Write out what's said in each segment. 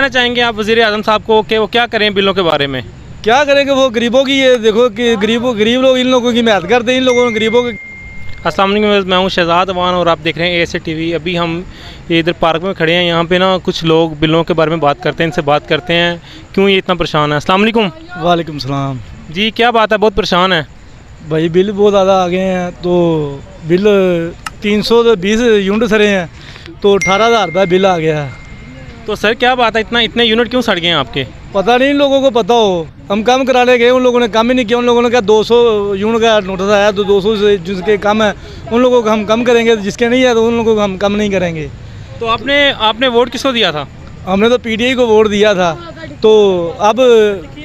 कहना चाहेंगे आप वज़ीर आज़म साहब को कि वो क्या करें बिलों के बारे में? क्या करेंगे, वो गरीबों की, ये देखो कि गरीब लोग इन लोगों की मदद करते हैं, इन लोगों ने गरीबों की। अस्सलाम वालेकुम, मैं हूँ शहजाद अवान और आप देख रहे हैं ASA TV। अभी हम इधर पार्क में खड़े हैं। यहाँ पे ना कुछ लोग बिलों के बारे में बात करते हैं, इनसे बात करते हैं क्यों ये इतना परेशान है। अस्सलाम वालेकुम। वालेकुम सलाम। जी क्या बात है, बहुत परेशान है? भाई बिल बहुत ज़्यादा आ गए हैं, तो बिल 320 यूनिट सरे हैं, तो 18,000 रुपये बिल आ गया है। तो सर क्या बात है, इतने यूनिट क्यों सड़ गए हैं आपके? पता नहीं, इन लोगों को पता हो, हम काम कराने गए, उन लोगों ने काम ही नहीं किया। उन लोगों ने कहा 200 यूनिट का नोटिस आया, तो 200 से जिसके कम है उन लोगों को हम कम करेंगे, जिसके नहीं है तो उन लोगों को हम कम नहीं करेंगे। तो आपने वोट किसको दिया था? हमने तो PTI को वोट दिया था, तो अब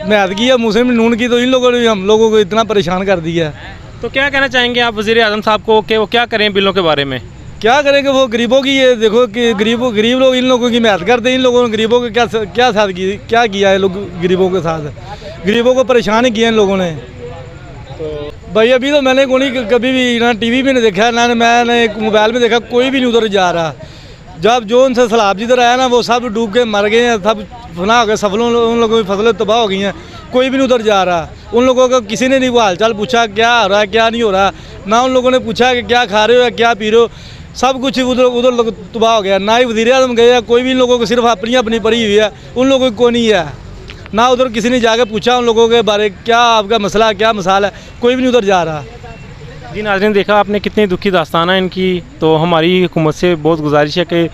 मैद की है मुस्लिम नून की, तो इन लोगों ने भी हम लोगों को इतना परेशान कर दिया है। तो क्या कहना चाहेंगे आप वज़ीर आज़म साहब को कि वो क्या करें बिलों के बारे में? क्या करेंगे, वो गरीबों की, ये देखो कि गरीब लोग इन लोगों की मदद करते हैं, इन लोगों ने गरीबों के क्या किया है, लोग गरीबों के साथ गरीबों को परेशान ही किया इन लोगों ने। तो भाई अभी तो मैंने कभी भी ना TV में नहीं देखा, ना मैंने मोबाइल में देखा, कोई भी नहीं उधर जा रहा। जब जो उनसे सैलाब जिधर आया ना, वो सब डूब के मर गए हैं, सब फना हो गए, सफलों उन लोगों की फसलें तबाह हो गई हैं, कोई भी नहीं उधर जा रहा। उन लोगों को किसी ने नहीं वो हाल चाल पूछा, क्या हो रहा है क्या नहीं हो रहा, ना उन लोगों ने पूछा कि क्या खा रहे हो या क्या पी रहे हो, सब कुछ उधर तबाह हो गया। ना ही वज़ीर आज़म गए, कोई भी इन लोगों को सिर्फ अपनी पड़ी हुई है, उन लोगों की कोई नहीं है। ना उधर किसी ने जाके पूछा उन लोगों के बारे क्या आपका मसला क्या मसाल है, कोई भी नहीं उधर जा रहा। जी नाज़रीन, देखा आपने कितनी दुखी दास्तान है इनकी। तो हमारी हुकूमत से बहुत गुजारिश है कि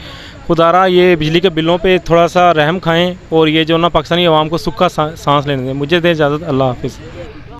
खुदारा ये बिजली के बिलों पे थोड़ा सा रहम खाएं और ये जो ना पाकिस्तानी अवाम को सुख का सांस लेने दें। मुझे दें इजाज़त, अल्लाह हाफ़िज़।